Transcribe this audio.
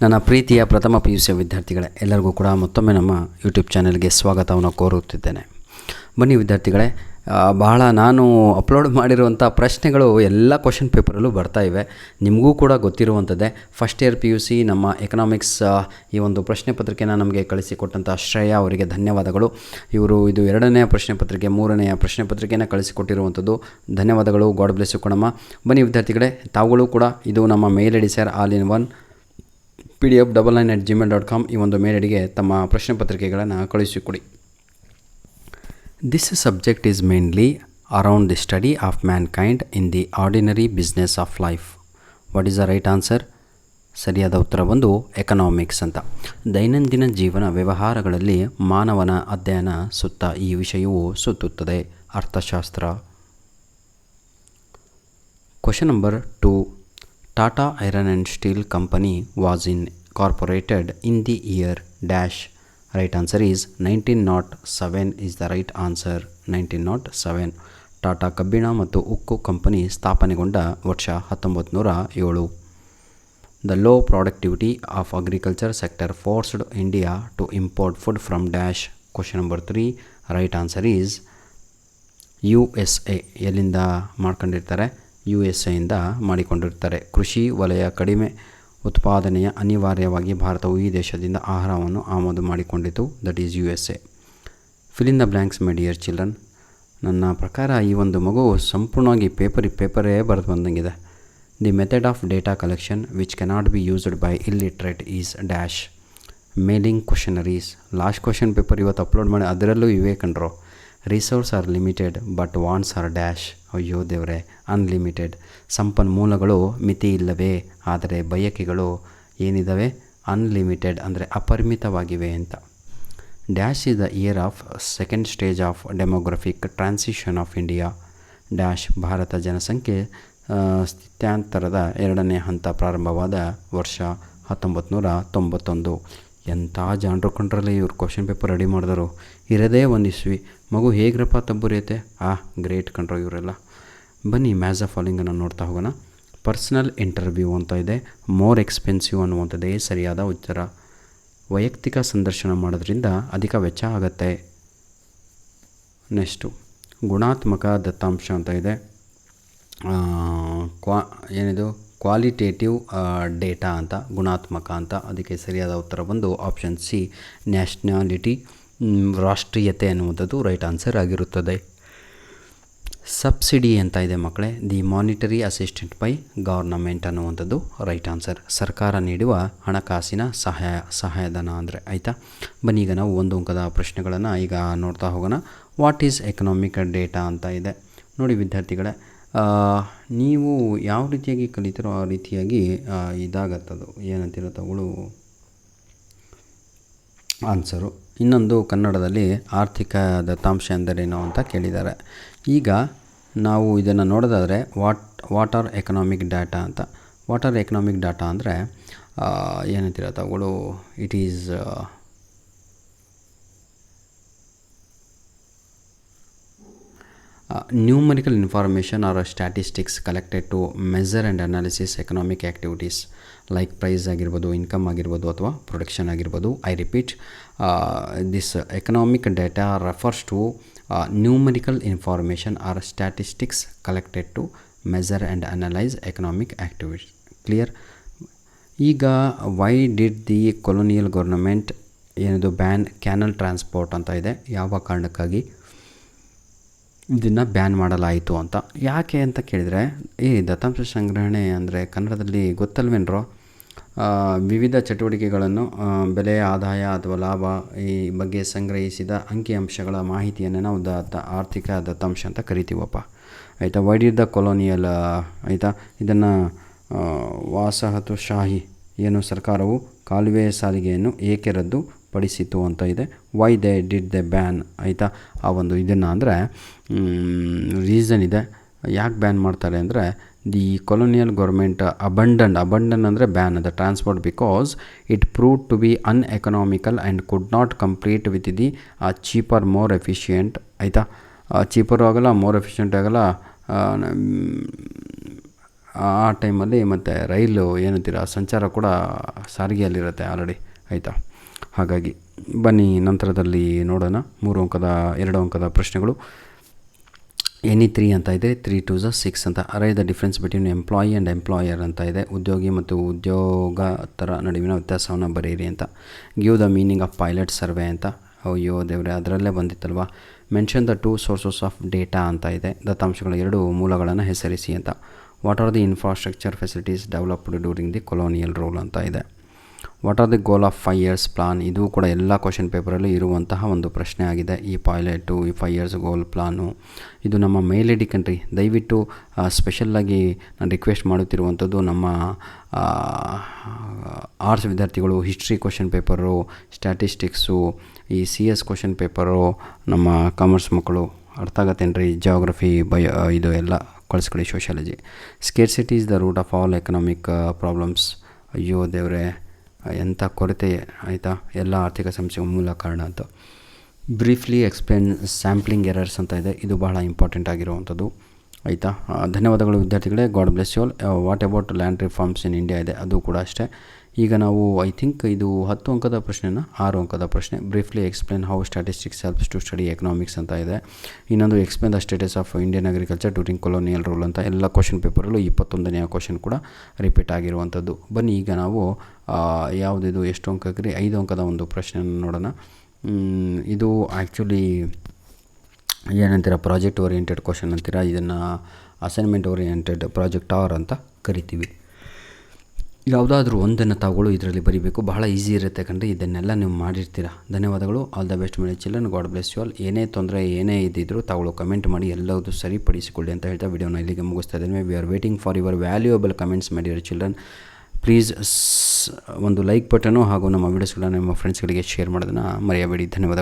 ನನ್ನ ಪ್ರೀತಿಯ ಪ್ರಥಮ PUC ವಿದ್ಯಾರ್ಥಿಗಳೇ, ಎಲ್ಲರಿಗೂ ಕೂಡ ಮತ್ತೊಮ್ಮೆ ನಮ್ಮ ಯೂಟ್ಯೂಬ್ ಚಾನೆಲ್ಗೆ ಸ್ವಾಗತವನ್ನು ಕೋರುತ್ತಿದ್ದೇನೆ. ಬನ್ನಿ ವಿದ್ಯಾರ್ಥಿಗಳೇ, ಬಹಳ ನಾನು ಅಪ್ಲೋಡ್ ಮಾಡಿರುವಂಥ ಪ್ರಶ್ನೆಗಳು ಎಲ್ಲ ಕ್ವಶನ್ ಪೇಪರಲ್ಲೂ ಬರ್ತಾ ಇವೆ. ನಿಮಗೂ ಕೂಡ ಗೊತ್ತಿರುವಂಥದ್ದೇ. ಫಸ್ಟ್ ಇಯರ್ PUC ನಮ್ಮ ಎಕನಾಮಿಕ್ಸ್ ಈ ಒಂದು ಪ್ರಶ್ನೆ ಪತ್ರಿಕೆನ ನಮಗೆ ಕಳಿಸಿಕೊಟ್ಟಂಥ ಶ್ರೇಯ ಅವರಿಗೆ ಧನ್ಯವಾದಗಳು. ಇದು 2ನೇ ಪ್ರಶ್ನೆ ಪತ್ರಿಕೆ, 3ನೇ ಪ್ರಶ್ನೆ ಪತ್ರಿಕೆನ ಕಳಿಸಿಕೊಟ್ಟಿರುವಂಥದ್ದು. ಧನ್ಯವಾದಗಳು. ಗಾಡ್ ಬ್ಲೆಸ್ ಯು ಕಣಮ್ಮ. ಬನ್ನಿ ವಿದ್ಯಾರ್ಥಿಗಳೇ, ತಾವುಗಳು ಕೂಡ ಇದು ನಮ್ಮ mail ID sir all in one pdf99@gmail.com ಈ ಒಂದು ಮೇಲ್ ಐಡಿಗೆ ತಮ್ಮ ಪ್ರಶ್ನೆ ಪತ್ರಿಕೆಗಳನ್ನು ಕಳಿಸಿಕೊಡಿ. This subject is mainly around the study of mankind in the ordinary business of life. What is the right answer? ಸರಿಯಾದ ಉತ್ತರ ಒಂದು ಎಕನಾಮಿಕ್ಸ್ ಅಂತ. ದೈನಂದಿನ ಜೀವನ ವ್ಯವಹಾರಗಳಲ್ಲಿ ಮಾನವನ ಅಧ್ಯಯನ ಸುತ್ತ ಈ ವಿಷಯವು ಸುತ್ತುತ್ತದೆ. ಅರ್ಥಶಾಸ್ತ್ರ. Question number 2. Tata Iron and Steel Company was incorporated in the year dash. Right answer is 1907 is the right answer. 1907. Tata ಕಬ್ಬಿಣ ಮತ್ತು ಉಕ್ಕು ಕಂಪನಿ ಸ್ಥಾಪನೆಗೊಂಡ ವರ್ಷ 1907. The low productivity of agriculture sector forced India to import food from dash. Question number 3. Right answer is USA. ಎಲ್ಲಿಂದ ಮಾಡ್ಕೊಂಡಿರ್ತಾರೆ? USA ಮಾಡಿಕೊಂಡಿರ್ತಾರೆ. ಕೃಷಿ ವಲಯ ಕಡಿಮೆ ಉತ್ಪಾದನೆಯ ಅನಿವಾರ್ಯವಾಗಿ ಭಾರತವು ಈ ದೇಶದಿಂದ ಆಹಾರವನ್ನು ಆಮದು ಮಾಡಿಕೊಂಡಿತು. That is USA. Fill in the blanks my dear children. ನನ್ನ ಪ್ರಕಾರ ಈ ಒಂದು ಮಗು ಸಂಪೂರ್ಣವಾಗಿ ಪೇಪರೇ ಬರೆದು ಬಂದಂಗಿದೆ. The method of data collection which cannot be used by illiterate is dash. Mailing questionnaires. Last question paper ಇವತ್ತು ಅಪ್ಲೋಡ್ ಮಾಡಿ, ಅದರಲ್ಲೂ ಇವೇ ಕಂಡ್ರು. Resources are limited but wants are dash. ಅಯ್ಯೋ ದೇವರೇ, ಅನ್ಲಿಮಿಟೆಡ್. ಸಂಪನ್ಮೂಲಗಳು ಮಿತಿ ಇಲ್ಲವೇ, ಆದರೆ ಬಯಕೆಗಳು ಏನಿದ್ದಾವೆ? ಅನ್ಲಿಮಿಟೆಡ್, ಅಂದರೆ ಅಪರಿಮಿತವಾಗಿವೆ ಅಂತ. Dash is the year of second stage of demographic transition of India. Dash. Bharat ಜನಸಂಖ್ಯೆ ಸ್ಥಿತ್ಯಾಂತರದ 2ನೇ ಹಂತ ಪ್ರಾರಂಭವಾದ ವರ್ಷ 1991. ಎಂಥ ಜಾಂಡ್ರು ಕೊಂಡ್ರಲ್ಲ ಇವ್ರು ಕ್ವಶನ್ ಪೇಪರ್ ರೆಡಿ ಮಾಡಿದರು. ಇರೋದೇ ಒಂದು ಇಸ್ವಿ. ಮಗು ಹೇಗ್ರಪ್ಪ ತಬ್ಬುರಿಯುತ್ತೆ. ಗ್ರೇಟ್ ಕಂಡ್ರು ಇವರೆಲ್ಲ. ಬನ್ನಿ ಮ್ಯಾಚ್ ಆಫ್ ಫಾಲೋಯಿಂಗನ್ನು ನೋಡ್ತಾ ಹೋಗೋಣ. ಪರ್ಸನಲ್ ಇಂಟರ್ವ್ಯೂ ಅಂತ ಇದೆ. ಮೋರ್ ಎಕ್ಸ್ಪೆನ್ಸಿವ್ ಅನ್ನುವಂಥದ್ದೇ ಸರಿಯಾದ ಉತ್ತರ. ವೈಯಕ್ತಿಕ ಸಂದರ್ಶನ ಮಾಡೋದ್ರಿಂದ ಅಧಿಕ ವೆಚ್ಚ ಆಗುತ್ತೆ. ನೆಕ್ಸ್ಟು ಗುಣಾತ್ಮಕ ದತ್ತಾಂಶ ಅಂತ ಇದೆ. ಕ್ವಾಲಿಟೇಟಿವ್ ಡೇಟಾ ಅಂತ, ಗುಣಾತ್ಮಕ ಅಂತ. ಅದಕ್ಕೆ ಸರಿಯಾದ ಉತ್ತರ ಬಂದು ಆಪ್ಷನ್ ಸಿ, ನ್ಯಾಷನಾಲಿಟಿ, ರಾಷ್ಟ್ರೀಯತೆ ಅನ್ನುವಂಥದ್ದು ರೈಟ್ ಆನ್ಸರ್ ಆಗಿರುತ್ತದೆ. ಸಬ್ಸಿಡಿ ಅಂತ ಇದೆ ಮಕ್ಕಳೇ. The monetary assistant by government ಅನ್ನುವಂಥದ್ದು ರೈಟ್ ಆನ್ಸರ್. ಸರ್ಕಾರ ನೀಡುವ ಹಣಕಾಸಿನ ಸಹಾಯಧನ ಅಂದರೆ. ಆಯಿತಾ? ಬನ್ನಿ ಈಗ ನಾವು ಒಂದು ಅಂಕದ ಪ್ರಶ್ನೆಗಳನ್ನು ಈಗ ನೋಡ್ತಾ ಹೋಗೋಣ. ವಾಟ್ ಈಸ್ ಎಕನಾಮಿಕ್ ಡೇಟಾ ಅಂತ ಇದೆ. ನೋಡಿ ವಿದ್ಯಾರ್ಥಿಗಳೇ, ನೀವು ಯಾವ ರೀತಿಯಾಗಿ ಕಲಿತೀರೋ ಆ ರೀತಿಯಾಗಿ ಇದಾಗತ್ತದು. ಏನಂತಿರೋ ತಗೊಳ್ಳು ಆನ್ಸರು. ಇನ್ನೊಂದು ಕನ್ನಡದಲ್ಲಿ ಆರ್ಥಿಕ ದತ್ತಾಂಶ ಎಂದರೇನು ಅಂತ ಕೇಳಿದ್ದಾರೆ. ಈಗ ನಾವು ಇದನ್ನು ನೋಡೋದಾದರೆ ವಾಟ್ ಆರ್ ಎಕನಾಮಿಕ್ ಡಾಟಾ ಅಂತ. ವಾಟ್ ಆರ್ ಎಕನಾಮಿಕ್ ಡಾಟಾ ಅಂದರೆ ಏನಂತೀರ ತಗೊಳ್ಳು, it is numerical information or statistics collected to measure and analysis economic activities like price ಆಗಿರ್ಬೋದು, ಇನ್ಕಮ್ ಆಗಿರ್ಬೋದು, ಅಥವಾ ಪ್ರೊಡಕ್ಷನ್ ಆಗಿರ್ಬೋದು. I repeat, this economic data refers to numerical information or statistics collected to measure and analyse economic activities. Clear? ಈಗ why did the colonial government ban canal transport ಅಂತ ಇದೆ. ಯಾವ ಕಾರಣಕ್ಕಾಗಿ ಇದನ್ನು ಬ್ಯಾನ್ ಮಾಡಲಾಯಿತು ಅಂತ. ಯಾಕೆ ಅಂತ ಕೇಳಿದರೆ, ಈ ದತ್ತಾಂಶ ಸಂಗ್ರಹಣೆ ಅಂದರೆ ಕನ್ನಡದಲ್ಲಿ ಗೊತ್ತಲ್ವೇನ್ರೋ, ವಿವಿಧ ಚಟುವಟಿಕೆಗಳನ್ನು ಬೆಲೆ, ಆದಾಯ ಅಥವಾ ಲಾಭ ಈ ಬಗ್ಗೆ ಸಂಗ್ರಹಿಸಿದ ಅಂಕಿಅಂಶಗಳ ಮಾಹಿತಿಯನ್ನು ನಾವು ಆರ್ಥಿಕ ದತ್ತಾಂಶ ಅಂತ ಕರಿತೀವಪ್ಪ. ಆಯಿತಾ? ವೈ ಡಿಡ್ ದ ಕೊಲೋನಿಯಲ್, ಆಯಿತಾ, ಇದನ್ನು ವಸಾಹತುಶಾಹಿ ಸರ್ಕಾರವು ಕಾಲುವೆ ಸಾರಿಗೆಯನ್ನು ಏಕೆ ರದ್ದು ಪಡಿಸಿತು ಅಂತ ಇದೆ. Why they did the ban. ಆಯಿತಾ? ಆ ಒಂದು ಇದನ್ನು ಅಂದರೆ ರೀಸನ್ ಇದೆ. ಯಾಕೆ ಬ್ಯಾನ್ ಮಾಡ್ತಾರೆ ಅಂದರೆ, ದಿ ಕೊಲೋನಿಯಲ್ ಗೌರ್ಮೆಂಟ್ ಅಬಂಡನ್ ಅಂದರೆ ban the transport because it proved to be uneconomical and could not complete with the cheaper more efficient. ಆಯಿತಾ? ಚೀಪರು ಆಗಲ್ಲ, ಮೋರ್ ಎಫಿಷಿಯೆಂಟ್ ಆಗಲ್ಲ, ಆ ಟೈಮಲ್ಲಿ ಮತ್ತು ರೈಲು ಏನಂತೀರ ಸಂಚಾರ ಕೂಡ ಸಾರಿಗೆಯಲ್ಲಿರುತ್ತೆ ಆಲ್ರೆಡಿ, ಆಯಿತಾ. ಹಾಗಾಗಿ ಬನ್ನಿ ನಂತರದಲ್ಲಿ ನೋಡೋಣ. 2 ಅಂಕದ ಪ್ರಶ್ನೆಗಳು. ಎನಿ 3 ಅಂತ ಇದೆ, 3 2 6 ಅಂತ. Arrive the difference between employee and employer ಅಂತ ಇದೆ. ಉದ್ಯೋಗಿ ಮತ್ತು ಉದ್ಯೋಗತರ ನಡುವಿನ ವ್ಯತ್ಯಾಸವನ್ನು ಬರೆಯಿರಿ ಅಂತ. Give the meaning of pilot survey ಅಂತ. ಅಯ್ಯೋ ದೇವ್ರೆ, ಅದರಲ್ಲೇ ಬಂದಿತ್ತಲ್ವ. Mention the 2 sources of data ಅಂತ ಇದೆ. ದತ್ತಾಂಶಗಳ 2 ಮೂಲಗಳನ್ನು ಹೆಸರಿಸಿ ಅಂತ. What are the infrastructure facilities developed during the colonial rule ಅಂತ ಇದೆ. What are the goal of 5 years plan. ಇದು ಕೂಡ ಎಲ್ಲ ಕ್ವಶನ್ ಪೇಪರಲ್ಲಿ ಇರುವಂತಹ ಒಂದು ಪ್ರಶ್ನೆ ಆಗಿದೆ. ಈ ಪೈಲಟು, ಈ 5 years ಗೋಲ್ ಪ್ಲಾನು, ಇದು ನಮ್ಮ ಮೇಲೇಡಿ ಕಂಟ್ರಿ. ದಯವಿಟ್ಟು ಸ್ಪೆಷಲ್ಲಾಗಿ ನಾನು ರಿಕ್ವೆಸ್ಟ್ ಮಾಡುತ್ತಿರುವಂಥದ್ದು, ನಮ್ಮ ಆರ್ಟ್ಸ್ ವಿದ್ಯಾರ್ಥಿಗಳು ಹಿಸ್ಟ್ರಿ ಕ್ವಶನ್ ಪೇಪರು, ಸ್ಟ್ಯಾಟಿಸ್ಟಿಕ್ಸು, ಈ CS ಕ್ವಶನ್ ಪೇಪರು, ನಮ್ಮ ಕಾಮರ್ಸ್ ಮಕ್ಕಳು ಅರ್ಥ ಆಗತ್ತೇನ್ರಿ, ಜಿಯೋಗ್ರಫಿ, ಇದು ಎಲ್ಲ ಕಳಿಸ್ಕೊಡಿ. Sociology. Scarcity is the root of all economic problems. ಅಯ್ಯೋ ದೇವರೇ, ಎಂಥ ಕೊರತೆ, ಆಯಿತಾ, ಎಲ್ಲ ಆರ್ಥಿಕ ಸಮಸ್ಯೆಗೆ ಮೂಲ ಕಾರಣ ಅಂತ. ಬ್ರೀಫ್ಲಿ ಎಕ್ಸ್ಪ್ಲೇನ್ ಸ್ಯಾಂಪ್ಲಿಂಗ್ ಎರರ್ಸ್ ಅಂತ ಇದೆ. ಇದು ಬಹಳ ಇಂಪಾರ್ಟೆಂಟ್ ಆಗಿರುವಂಥದ್ದು, ಆಯಿತಾ. ಧನ್ಯವಾದಗಳು ವಿದ್ಯಾರ್ಥಿಗಳೇ. God bless you all. What about land reforms in India ಇದೆ, ಅದು ಕೂಡ ಅಷ್ಟೇ. ಈಗ ನಾವು ಐ ಥಿಂಕ್ ಇದು 10 ಅಂಕದ ಪ್ರಶ್ನೆನ 6 ಅಂಕದ ಪ್ರಶ್ನೆ. Briefly explain how statistics helps to study economics ಅಂತ ಇದೆ. ಇನ್ನೊಂದು explain the status of Indian agriculture during colonial rule ಅಂತ. ಎಲ್ಲ ಕ್ವಶನ್ ಪೇಪರಲ್ಲೂ 21ನೇ ಕ್ವಶನ್ ಕೂಡ ರಿಪೀಟ್ ಆಗಿರುವಂಥದ್ದು. ಬನ್ನಿ ಈಗ ನಾವು ಯಾವುದಿದು ಎಷ್ಟು ಅಂಕಕ್ಕೆ 5 ಅಂಕದ ಒಂದು ಪ್ರಶ್ನೆಯನ್ನು ನೋಡೋಣ. ಇದು ಆ್ಯಕ್ಚುಲಿ ಏನಂತೀರ, ಪ್ರಾಜೆಕ್ಟ್ ಓರಿಯೆಂಟೆಡ್ ಕ್ವಶನ್ ಅಂತೀರ. ಇದನ್ನು ಅಸೈನ್ಮೆಂಟ್ ಓರಿಯೆಂಟೆಡ್ ಪ್ರಾಜೆಕ್ಟ್ ಅಂತ ಕರಿತೀವಿ. ಯಾವುದಾದ್ರೂ ಒಂದನ್ನು ತಾವುಗಳು ಇದರಲ್ಲಿ ಬರೀಬೇಕು. ಬಹಳ ಈಸಿ ಇರುತ್ತೆ ಕಣ್ರಿ, ಇದನ್ನೆಲ್ಲ ನೀವು ಮಾಡಿರ್ತೀರ. ಧನ್ಯವಾದಗಳು. All the best my children. God bless you all. ಏನೇ ತೊಂದರೆ ಏನೇ ಇದ್ದಿದ್ರು ತಾವುಗಳು ಕಮೆಂಟ್ ಮಾಡಿ ಎಲ್ಲವೂ ಸರಿಪಡಿಸಿಕೊಳ್ಳಿ ಅಂತ ಹೇಳ್ತಾ ವಿಡಿಯೋನ ಇಲ್ಲಿಗೆ ಮುಗಿಸ್ತಾ ಇದ್ದೇನೆ. We are waiting for your valuable comments my dear children. Please ಒಂದು ಲೈಕ್ ಬಟನು ಹಾಗೂ ನಮ್ಮ ವೀಡಿಯೋಸ್ಗಳನ್ನ ನಿಮ್ಮ ಫ್ರೆಂಡ್ಸ್ಗಳಿಗೆ ಶೇರ್ ಮಾಡೋದನ್ನು ಮರೆಯಬೇಡಿ. ಧನ್ಯವಾದ.